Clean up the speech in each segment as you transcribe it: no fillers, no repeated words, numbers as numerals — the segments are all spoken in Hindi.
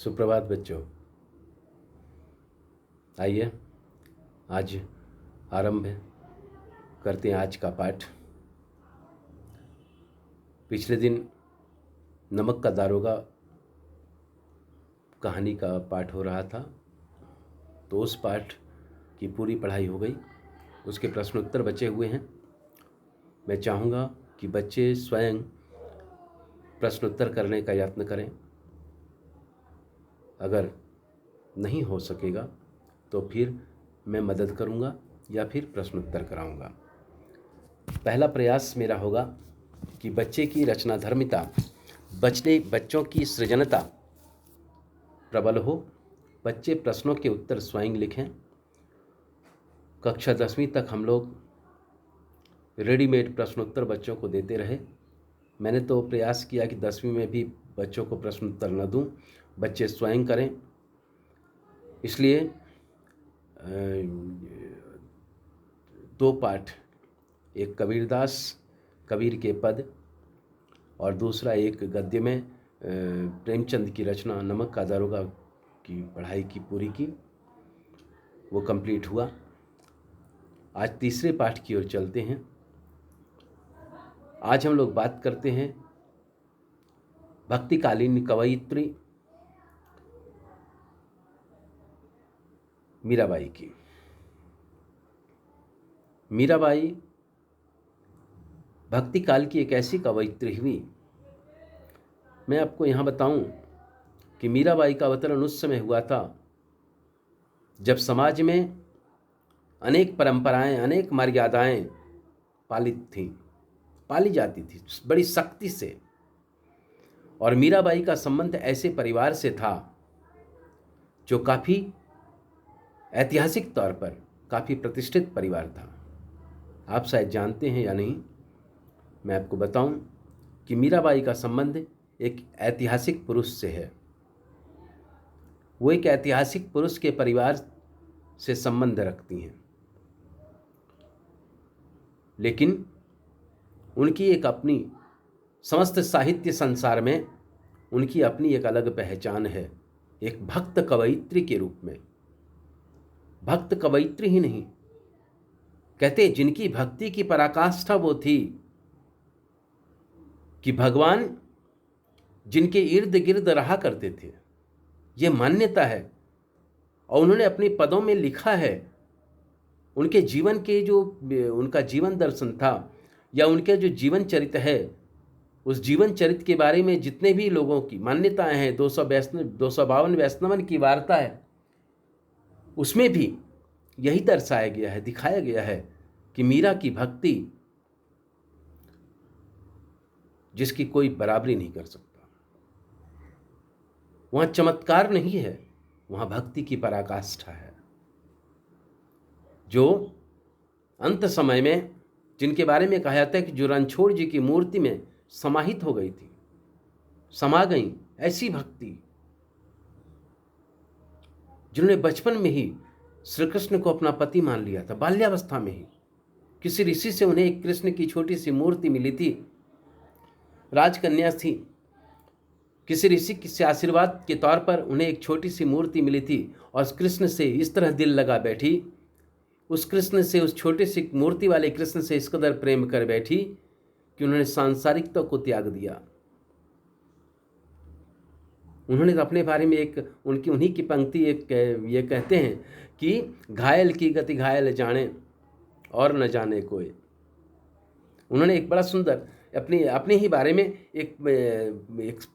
सुप्रभात बच्चों। आइए आज आरंभ करते हैं आज का पाठ। पिछले दिन नमक का दारोगा कहानी का पाठ हो रहा था, तो उस पाठ की पूरी पढ़ाई हो गई। उसके प्रश्नोत्तर बचे हुए हैं। मैं चाहूँगा कि बच्चे स्वयं प्रश्नोत्तर करने का यत्न करें। अगर नहीं हो सकेगा तो फिर मैं मदद करूँगा या फिर प्रश्नोत्तर कराऊँगा। पहला प्रयास मेरा होगा कि बच्चे की रचनाधर्मिता, बच्चों की सृजनता प्रबल हो। बच्चे प्रश्नों के उत्तर स्वयं लिखें। कक्षा 10वीं तक हम लोग रेडीमेड प्रश्नोत्तर बच्चों को देते रहे। मैंने तो प्रयास किया कि 10वीं में भी बच्चों को प्रश्नोत्तर न दूं, बच्चे स्वयं करें। इसलिए 2 पाठ, एक कबीर के पद और दूसरा एक गद्य में प्रेमचंद की रचना नमक का दारोगा की पढ़ाई की पूरी की, वो कंप्लीट हुआ। आज तीसरे पाठ की ओर चलते हैं। आज हम लोग बात करते हैं भक्तिकालीन कवयित्री मीराबाई की। मीराबाई भक्ति काल की एक ऐसी कवयित्री हुई। मैं आपको यहाँ बताऊं कि मीराबाई का अवतरण उस समय हुआ था जब समाज में अनेक परंपराएं, अनेक मर्यादाएं पाली जाती थी बड़ी सख्ती से। और मीराबाई का संबंध ऐसे परिवार से था जो काफ़ी ऐतिहासिक तौर पर काफ़ी प्रतिष्ठित परिवार था। आप शायद जानते हैं या नहीं, मैं आपको बताऊं कि मीराबाई का संबंध एक ऐतिहासिक पुरुष से है। वो एक ऐतिहासिक पुरुष के परिवार से संबंध रखती हैं, लेकिन उनकी एक अपनी, समस्त साहित्य संसार में उनकी अपनी एक अलग पहचान है, एक भक्त कवयित्री के रूप में। भक्त कवयित्री ही नहीं, कहते जिनकी भक्ति की पराकाष्ठा वो थी कि भगवान जिनके इर्द गिर्द रहा करते थे, ये मान्यता है। और उन्होंने अपने पदों में लिखा है, उनके जीवन के जो उनका जीवन दर्शन था या उनके जो जीवन चरित्र है, उस जीवन चरित्र के बारे में जितने भी लोगों की मान्यताएं हैं, 252 वैष्णवन की वार्ता है, उसमें भी यही दर्शाया गया है, दिखाया गया है कि मीरा की भक्ति जिसकी कोई बराबरी नहीं कर सकता। वहाँ चमत्कार नहीं है, वहाँ भक्ति की पराकाष्ठा है, जो अंत समय में जिनके बारे में कहा जाता है कि जो रणछोड़ जी की मूर्ति में समाहित हो गई थी, समा गई। ऐसी भक्ति जिन्होंने बचपन में ही श्री कृष्ण को अपना पति मान लिया था, बाल्यावस्था में ही। किसी ऋषि से उन्हें एक कृष्ण की छोटी सी मूर्ति मिली थी, राजकन्या थी। किसी ऋषि से आशीर्वाद के तौर पर उन्हें एक छोटी सी मूर्ति मिली थी और कृष्ण से इस तरह दिल लगा बैठी, उस कृष्ण से, उस छोटे सी मूर्ति वाले कृष्ण से इस कदर प्रेम कर बैठी कि उन्होंने सांसारिकता को त्याग दिया। उन्होंने अपने बारे में एक उन्हीं की पंक्ति एक ये कहते हैं कि घायल की गति घायल जाने और न जाने कोई। उन्होंने एक बड़ा सुंदर अपने ही बारे में एक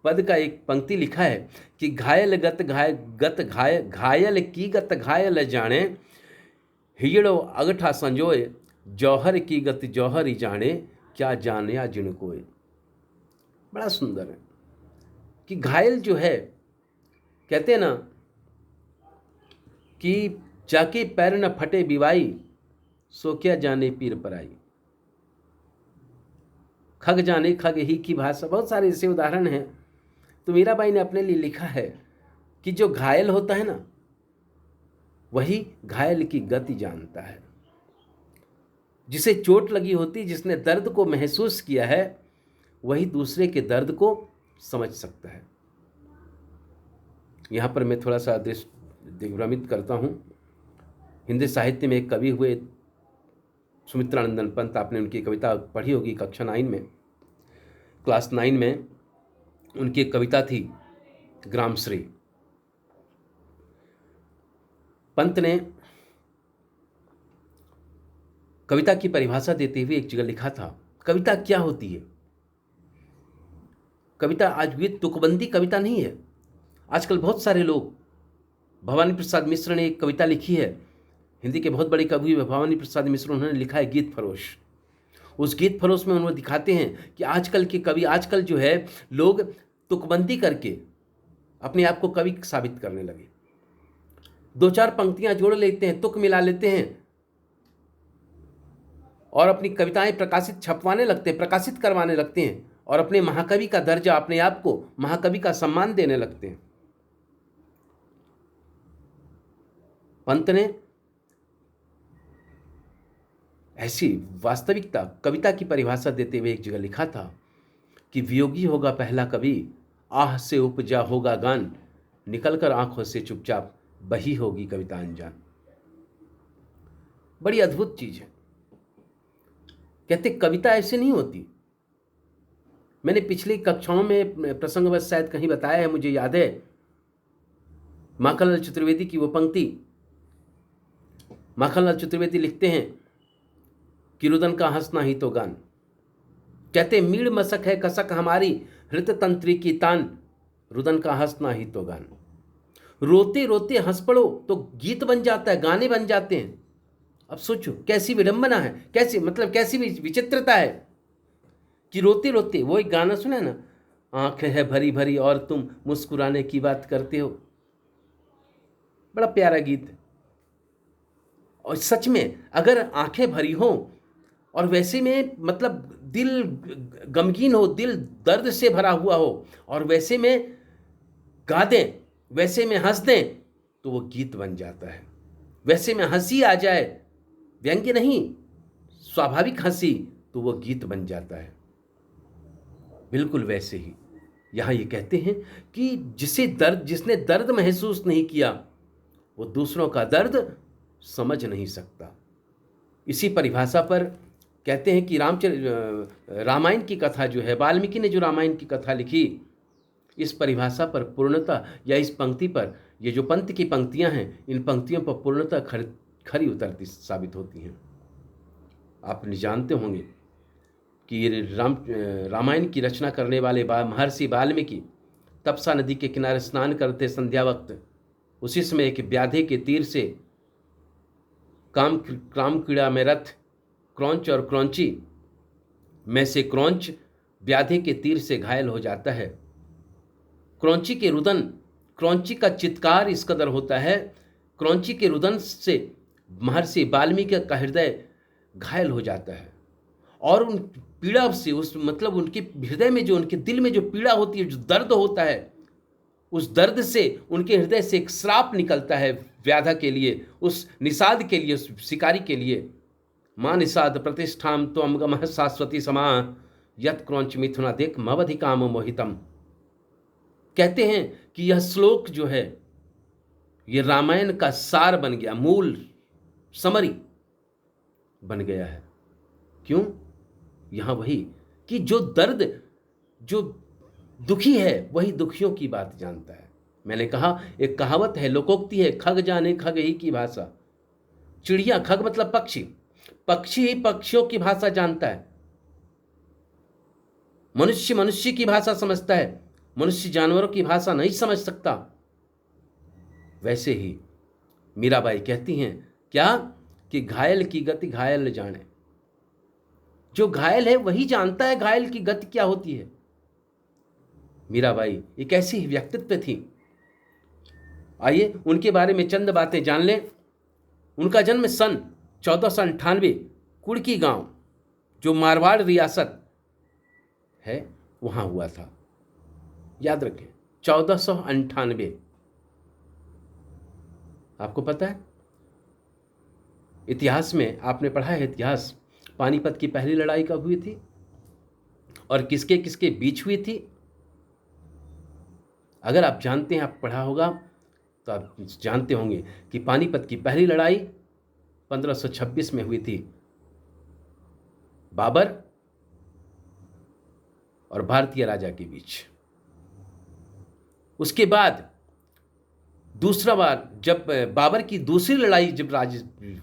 पद का एक पंक्ति लिखा है कि घायल की गत घायल जाने, हिजड़ो अगठा संजोए, जौहर की गति जौहर ही जाने, क्या जाने या जिनकोए। बड़ा सुंदर है कि घायल जो है, कहते हैं ना कि जाके पैर न फटे बिवाई, सो क्या जाने पीर पराई। खग जाने खग ही की भाषा, बहुत सारे ऐसे उदाहरण हैं। तो मीराबाई ने अपने लिए लिखा है कि जो घायल होता है ना, वही घायल की गति जानता है। जिसे चोट लगी होती, जिसने दर्द को महसूस किया है, वही दूसरे के दर्द को समझ सकता है। यहाँ पर मैं थोड़ा सा दिग्भ्रमित करता हूँ। हिंदी साहित्य में एक कवि हुए सुमित्रानंदन पंत, आपने उनकी कविता पढ़ी होगी कक्षा 9 में, क्लास 9 में उनकी एक कविता थी ग्रामश्री। पंत ने कविता की परिभाषा देते हुए एक जगह लिखा था, कविता क्या होती है। कविता आज भी तुकबंदी कविता नहीं है। आजकल बहुत सारे लोग, भवानी प्रसाद मिश्र ने एक कविता लिखी है, हिंदी के बहुत बड़े कवि भवानी प्रसाद मिश्र, उन्होंने लिखा है गीत फरोश। उस गीत फरोश में उन्होंने दिखाते हैं कि आजकल के कवि, आजकल जो है लोग तुकबंदी करके अपने आप को कवि साबित करने लगे। 2-4 पंक्तियां जोड़ लेते हैं, तुक मिला लेते हैं और अपनी कविताएं प्रकाशित छपवाने लगते हैं, प्रकाशित करवाने लगते हैं और अपने महाकवि का दर्जा, अपने आप को महाकवि का सम्मान देने लगते हैं। पंत ने ऐसी वास्तविकता कविता की परिभाषा देते हुए एक जगह लिखा था कि वियोगी होगा पहला कवि, आह से उपजा होगा गान, निकलकर आंखों से चुपचाप बही होगी कविता अनजान। बड़ी अद्भुत चीज है। कहते कविता ऐसे नहीं होती। मैंने पिछली कक्षाओं में प्रसंगवश शायद कहीं बताया है, मुझे याद है, माखनलाल चतुर्वेदी की वो पंक्ति। माखनलाल चतुर्वेदी लिखते हैं कि रुदन का हंसना ही तो गान। कहते मीड़ मसक है कसक हमारी, हृत तंत्री की तान, रुदन का हंसना ही तो गान। रोते रोते हंस पड़ो तो गीत बन जाता है, गाने बन जाते हैं। अब सोचो कैसी विडंबना है, कैसी कैसी विचित्रता है कि रोते रोते, वो एक गाना सुना है ना, आंखें है भरी भरी और तुम मुस्कुराने की बात करते हो। बड़ा प्यारा गीत है। और सच में अगर आंखें भरी हो और वैसे में दिल गमगीन हो, दिल दर्द से भरा हुआ हो और वैसे में गा दें, वैसे में हंस दें, तो वो गीत बन जाता है। वैसे में हंसी आ जाए, व्यंग्य नहीं, स्वाभाविक हंसी, तो वो गीत बन जाता है। बिल्कुल वैसे ही यहाँ ये कहते हैं कि जिसने दर्द महसूस नहीं किया, वो दूसरों का दर्द समझ नहीं सकता। इसी परिभाषा पर कहते हैं कि रामायण की कथा जो है, वाल्मीकि ने जो रामायण की कथा लिखी, इस परिभाषा पर पूर्णतः, या इस पंक्ति पर, ये जो पंत की पंक्तियां हैं, इन पंक्तियों पर पूर्णतः खरी उतरती साबित होती हैं। आप जानते होंगे कि ये रामायण की रचना करने वाले महर्षि वाल्मीकि तपसा नदी के किनारे स्नान करते संध्या वक्त, उसी समय एक व्याधे के तीर से काम क्रीड़ा में रथ क्रौंच और क्रौंची में से क्रौंच व्याधे के तीर से घायल हो जाता है। क्रौंची के रुदन, क्रौंची का चित्कार इस कदर होता है, क्रौंची के रुदन से महर्षि वाल्मीकि का हृदय घायल हो जाता है और उन पीड़ा से, उस उनके हृदय में जो, उनके दिल में जो पीड़ा होती है, जो दर्द होता है, उस दर्द से उनके हृदय से एक श्राप निकलता है व्याधा के लिए, उस निषाद के लिए, उस शिकारी के लिए। मां निषाद प्रतिष्ठाम त्वम गमः शाश्वती समा, यत् क्रौंच मिथुना देख मवधि काम मोहितम। कहते हैं कि यह श्लोक जो है, ये रामायण का सार बन गया, मूल समरी बन गया है। क्यों? यहां वही कि जो दर्द, जो दुखी है, वही दुखियों की बात जानता है। मैंने कहा एक कहावत है, लोकोक्ति है, खग जाने खग ही की भाषा। चिड़िया, खग मतलब पक्षी, पक्षी ही पक्षियों की भाषा जानता है। मनुष्य मनुष्य की भाषा समझता है, मनुष्य जानवरों की भाषा नहीं समझ सकता। वैसे ही मीराबाई कहती हैं क्या, कि घायल की गति घायल जाने। जो घायल है वही जानता है घायल की गति क्या होती है। मीराबाई एक ऐसी ही व्यक्तित्व थी। आइए उनके बारे में चंद बातें जान लें। उनका जन्म सन 1498 कुड़की गांव, जो मारवाड़ रियासत है, वहां हुआ था। याद रखें 1498। आपको पता है इतिहास में, आपने पढ़ा है इतिहास, पानीपत की पहली लड़ाई कब हुई थी और किसके किसके बीच हुई थी? अगर आप जानते हैं, आप पढ़ा होगा तो आप जानते होंगे कि पानीपत की पहली लड़ाई 1526 में हुई थी बाबर और भारतीय राजा के बीच। उसके बाद दूसरा बार जब बाबर की दूसरी लड़ाई जब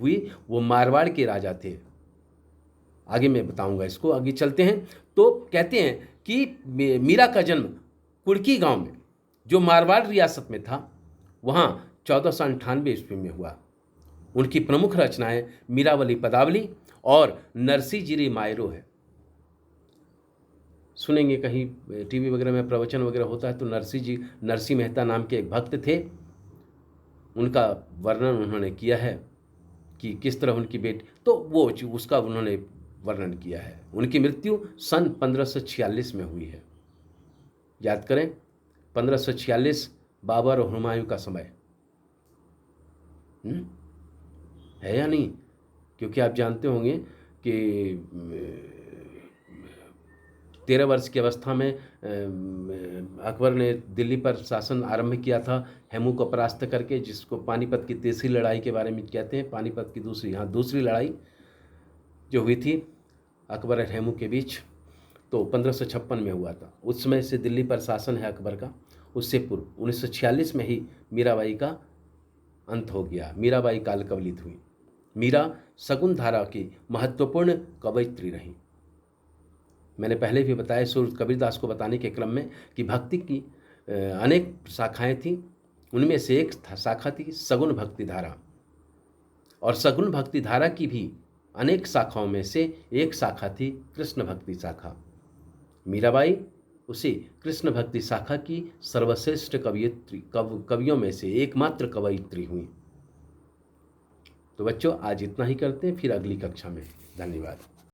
हुई, वो मारवाड़ के राजा थे। आगे मैं बताऊंगा इसको, आगे चलते हैं। तो कहते हैं कि मीरा का जन्म कुड़की गांव में, जो मारवाड़ रियासत में था, वहाँ 1498 ईस्वी में हुआ। उनकी प्रमुख रचनाएं मीरावली पदावली और नरसिंहजीरी मायरो है। सुनेंगे कहीं टीवी वगैरह में प्रवचन वगैरह होता है तो नरसिंह मेहता नाम के एक भक्त थे, उनका वर्णन उन्होंने किया है कि किस तरह उनकी बेटी, तो वो उसका उन्होंने वर्णन किया है। उनकी मृत्यु सन 1546 में हुई है। याद करें, 1546 बाबर और हुमायूं का समय है या नहीं? क्योंकि आप जानते होंगे कि 13 वर्ष की अवस्था में अकबर ने दिल्ली पर शासन आरंभ किया था, हेमू को परास्त करके, जिसको पानीपत की तीसरी लड़ाई के बारे में कहते हैं। पानीपत की दूसरी लड़ाई जो हुई थी अकबर और हेमू के बीच, तो 1556 में हुआ था। उस समय से दिल्ली पर शासन है अकबर का। उससे पूर्व 1946 में ही मीराबाई का अंत हो गया। मीराबाई काल कवलित हुई। मीरा शगुन धारा की महत्वपूर्ण कवयित्री रही। मैंने पहले भी बताया सूर्य कबीरदास को बताने के क्रम में कि भक्ति की अनेक शाखाएं थीं। उनमें से एक शाखा थी सगुन भक्ति धारा, और सगुन भक्ति धारा की भी अनेक शाखाओं में से एक शाखा थी कृष्ण भक्ति शाखा। मीराबाई उसी कृष्ण भक्ति शाखा की सर्वश्रेष्ठ कवियों में से एकमात्र कवयित्री हुई। तो बच्चों, आज इतना ही करते हैं, फिर अगली कक्षा में। धन्यवाद।